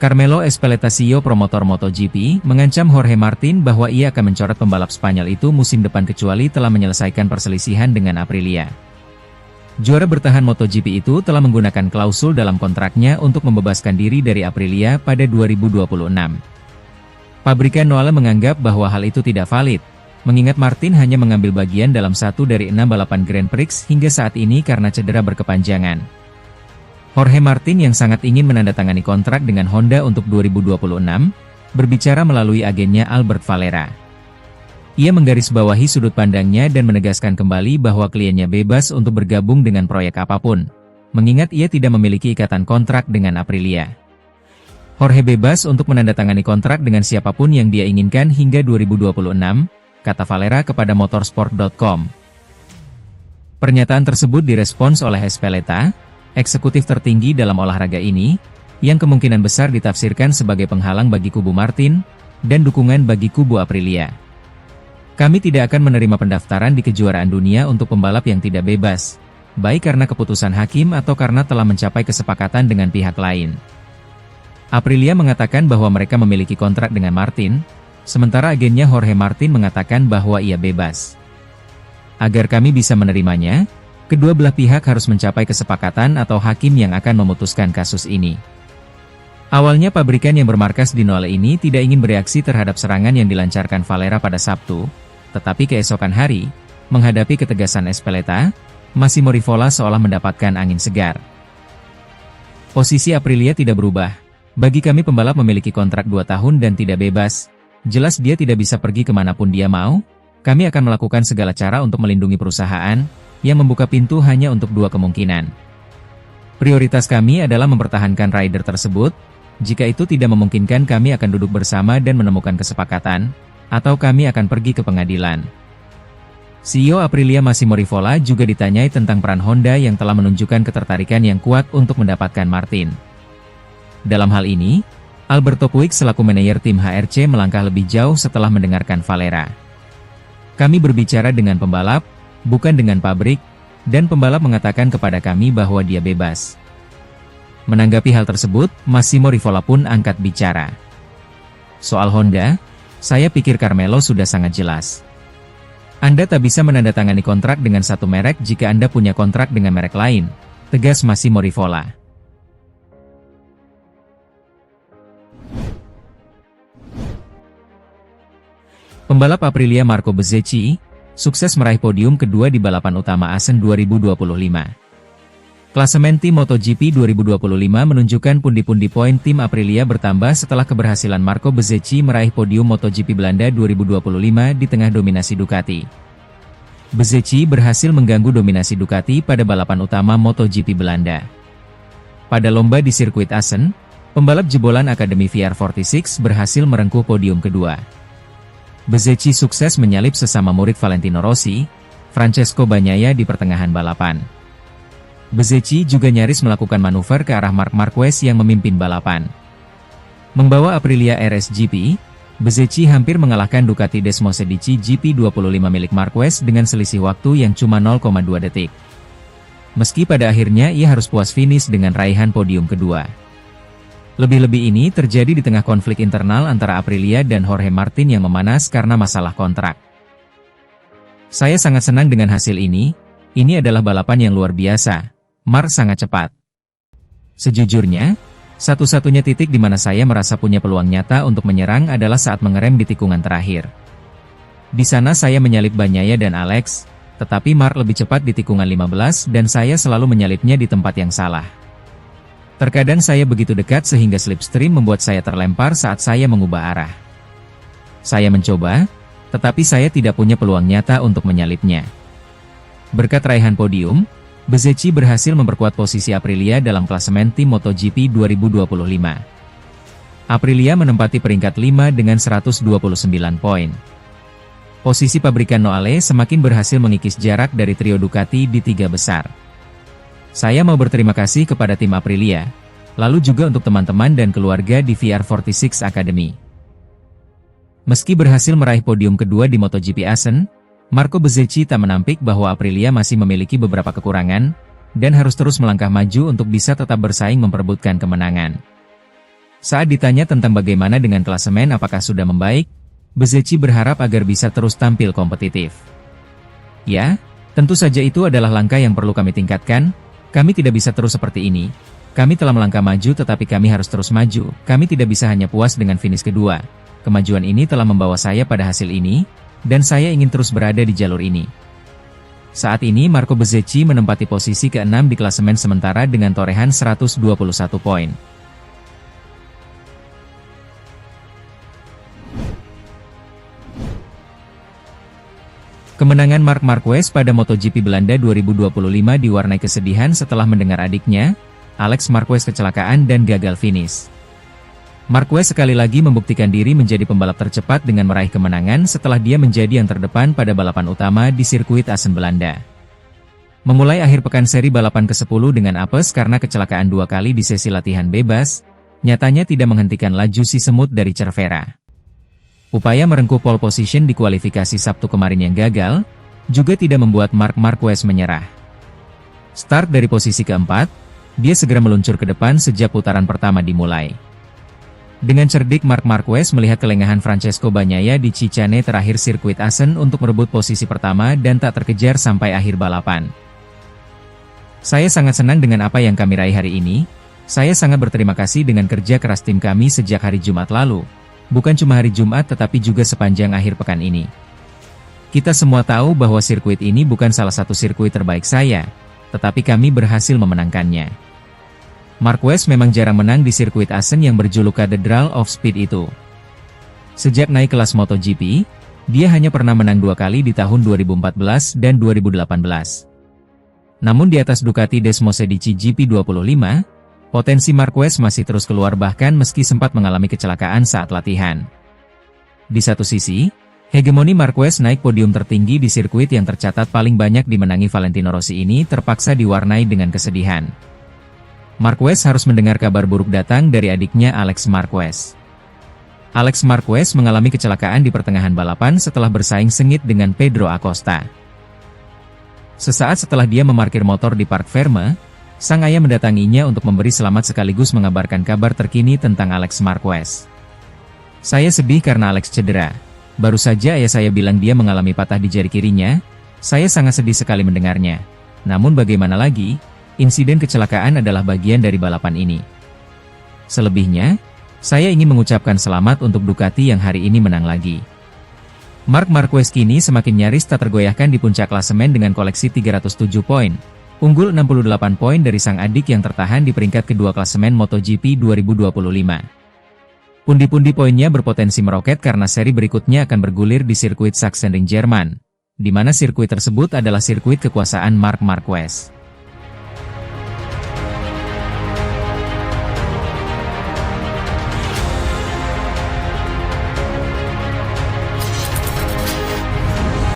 Carmelo Ezpeleta, CEO promotor MotoGP, mengancam Jorge Martin bahwa ia akan mencoret pembalap Spanyol itu musim depan kecuali telah menyelesaikan perselisihan dengan Aprilia. Juara bertahan MotoGP itu telah menggunakan klausul dalam kontraknya untuk membebaskan diri dari Aprilia pada 2026. Pabrikan Noale menganggap bahwa hal itu tidak valid, mengingat Martin hanya mengambil bagian dalam 1 dari 6 balapan Grand Prix hingga saat ini karena cedera berkepanjangan. Jorge Martin yang sangat ingin menandatangani kontrak dengan Honda untuk 2026, berbicara melalui agennya Albert Valera. Ia menggarisbawahi sudut pandangnya dan menegaskan kembali bahwa kliennya bebas untuk bergabung dengan proyek apapun, mengingat ia tidak memiliki ikatan kontrak dengan Aprilia. Jorge bebas untuk menandatangani kontrak dengan siapapun yang dia inginkan hingga 2026, kata Valera kepada motorsport.com. Pernyataan tersebut direspons oleh Ezpeleta, eksekutif tertinggi dalam olahraga ini, yang kemungkinan besar ditafsirkan sebagai penghalang bagi kubu Martin, dan dukungan bagi kubu Aprilia. Kami tidak akan menerima pendaftaran di kejuaraan dunia untuk pembalap yang tidak bebas, baik karena keputusan hakim atau karena telah mencapai kesepakatan dengan pihak lain. Aprilia mengatakan bahwa mereka memiliki kontrak dengan Martin, sementara agennya Jorge Martin mengatakan bahwa ia bebas. Agar kami bisa menerimanya, kedua belah pihak harus mencapai kesepakatan atau hakim yang akan memutuskan kasus ini. Awalnya pabrikan yang bermarkas di Noale ini tidak ingin bereaksi terhadap serangan yang dilancarkan Valera pada Sabtu, tetapi keesokan hari, menghadapi ketegasan Ezpeleta, Massimo Rivola seolah mendapatkan angin segar. Posisi Aprilia tidak berubah. Bagi kami pembalap memiliki kontrak 2 tahun dan tidak bebas, jelas dia tidak bisa pergi kemanapun dia mau, kami akan melakukan segala cara untuk melindungi perusahaan, yang membuka pintu hanya untuk 2 kemungkinan. Prioritas kami adalah mempertahankan rider tersebut, jika itu tidak memungkinkan kami akan duduk bersama dan menemukan kesepakatan, atau kami akan pergi ke pengadilan. CEO Aprilia Massimo Rivola juga ditanyai tentang peran Honda yang telah menunjukkan ketertarikan yang kuat untuk mendapatkan Martin. Dalam hal ini, Alberto Puig selaku manajer tim HRC melangkah lebih jauh setelah mendengarkan Valera. Kami berbicara dengan pembalap, bukan dengan pabrik, dan pembalap mengatakan kepada kami bahwa dia bebas. Menanggapi hal tersebut, Massimo Rivola pun angkat bicara. Soal Honda, saya pikir Carmelo sudah sangat jelas. Anda tak bisa menandatangani kontrak dengan satu merek jika Anda punya kontrak dengan merek lain, tegas Massimo Rivola. Pembalap Aprilia Marco Bezzecchi sukses meraih podium kedua di balapan utama Assen 2025. Klasemen tim MotoGP 2025 menunjukkan pundi-pundi poin tim Aprilia bertambah setelah keberhasilan Marco Bezzecchi meraih podium MotoGP Belanda 2025 di tengah dominasi Ducati. Bezzecchi berhasil mengganggu dominasi Ducati pada balapan utama MotoGP Belanda. Pada lomba di sirkuit Assen, pembalap jebolan Akademi VR46 berhasil merengkuh podium kedua. Bezzecchi sukses menyalip sesama murid Valentino Rossi, Francesco Bagnaia di pertengahan balapan. Bezzecchi juga nyaris melakukan manuver ke arah Marc Marquez yang memimpin balapan. Membawa Aprilia RSGP, Bezzecchi hampir mengalahkan Ducati Desmosedici GP25 milik Marquez dengan selisih waktu yang cuma 0,2 detik. Meski pada akhirnya ia harus puas finish dengan raihan podium kedua. Lebih-lebih ini terjadi di tengah konflik internal antara Aprilia dan Jorge Martin yang memanas karena masalah kontrak. Saya sangat senang dengan hasil ini adalah balapan yang luar biasa, Marc sangat cepat. Sejujurnya, satu-satunya titik di mana saya merasa punya peluang nyata untuk menyerang adalah saat mengerem di tikungan terakhir. Di sana saya menyalip Bagnaia dan Alex, tetapi Marc lebih cepat di tikungan 15 dan saya selalu menyalipnya di tempat yang salah. Terkadang saya begitu dekat sehingga slipstream membuat saya terlempar saat saya mengubah arah. Saya mencoba, tetapi saya tidak punya peluang nyata untuk menyalipnya. Berkat raihan podium, Bezzecchi berhasil memperkuat posisi Aprilia dalam klasemen tim MotoGP 2025. Aprilia menempati peringkat 5 dengan 129 poin. Posisi pabrikan Noale semakin berhasil mengikis jarak dari trio Ducati di 3 besar. Saya mau berterima kasih kepada tim Aprilia, lalu juga untuk teman-teman dan keluarga di VR46 Academy. Meski berhasil meraih podium kedua di MotoGP Assen, Marco Bezzecchi tak menampik bahwa Aprilia masih memiliki beberapa kekurangan, dan harus terus melangkah maju untuk bisa tetap bersaing memperebutkan kemenangan. Saat ditanya tentang bagaimana dengan klasemen apakah sudah membaik, Bezzecchi berharap agar bisa terus tampil kompetitif. Ya, tentu saja itu adalah langkah yang perlu kami tingkatkan. Kami tidak bisa terus seperti ini. Kami telah melangkah maju tetapi kami harus terus maju. Kami tidak bisa hanya puas dengan finish kedua. Kemajuan ini telah membawa saya pada hasil ini, dan saya ingin terus berada di jalur ini. Saat ini Marco Bezzecchi menempati posisi ke-6 di klasemen sementara dengan torehan 121 poin. Kemenangan Marc Marquez pada MotoGP Belanda 2025 diwarnai kesedihan setelah mendengar adiknya, Alex Marquez kecelakaan dan gagal finish. Marquez sekali lagi membuktikan diri menjadi pembalap tercepat dengan meraih kemenangan setelah dia menjadi yang terdepan pada balapan utama di sirkuit Assen Belanda. Memulai akhir pekan seri balapan ke-10 dengan apes karena kecelakaan 2 kali di sesi latihan bebas, nyatanya tidak menghentikan laju si semut dari Cervera. Upaya merengkuh pole position di kualifikasi Sabtu kemarin yang gagal, juga tidak membuat Marc Marquez menyerah. Start dari posisi keempat, dia segera meluncur ke depan sejak putaran pertama dimulai. Dengan cerdik Marc Marquez melihat kelengahan Francesco Bagnaia di Cicane terakhir sirkuit Assen untuk merebut posisi pertama dan tak terkejar sampai akhir balapan. Saya sangat senang dengan apa yang kami raih hari ini. Saya sangat berterima kasih dengan kerja keras tim kami sejak hari Jumat lalu. Bukan cuma hari Jumat tetapi juga sepanjang akhir pekan ini. Kita semua tahu bahwa sirkuit ini bukan salah satu sirkuit terbaik saya, tetapi kami berhasil memenangkannya. Marquez memang jarang menang di sirkuit Assen yang berjuluk Cathedral of Speed itu. Sejak naik kelas MotoGP, dia hanya pernah menang 2 kali di tahun 2014 dan 2018. Namun di atas Ducati Desmosedici GP25, potensi Marquez masih terus keluar bahkan meski sempat mengalami kecelakaan saat latihan. Di satu sisi, hegemoni Marquez naik podium tertinggi di sirkuit yang tercatat paling banyak dimenangi Valentino Rossi ini terpaksa diwarnai dengan kesedihan. Marquez harus mendengar kabar buruk datang dari adiknya Alex Marquez. Alex Marquez mengalami kecelakaan di pertengahan balapan setelah bersaing sengit dengan Pedro Acosta. Sesaat setelah dia memarkir motor di Parc Ferme, sang ayah mendatanginya untuk memberi selamat sekaligus mengabarkan kabar terkini tentang Alex Marquez. Saya sedih karena Alex cedera. Baru saja ayah saya bilang dia mengalami patah di jari kirinya. Saya sangat sedih sekali mendengarnya. Namun bagaimana lagi, insiden kecelakaan adalah bagian dari balapan ini. Selebihnya, saya ingin mengucapkan selamat untuk Ducati yang hari ini menang lagi. Marc Marquez kini semakin nyaris tak tergoyahkan di puncak klasemen dengan koleksi 307 poin. Unggul 68 poin dari sang adik yang tertahan di peringkat kedua klasemen MotoGP 2025. Pundi-pundi poinnya berpotensi meroket karena seri berikutnya akan bergulir di sirkuit Sachsenring Jerman, di mana sirkuit tersebut adalah sirkuit kekuasaan Marc Marquez.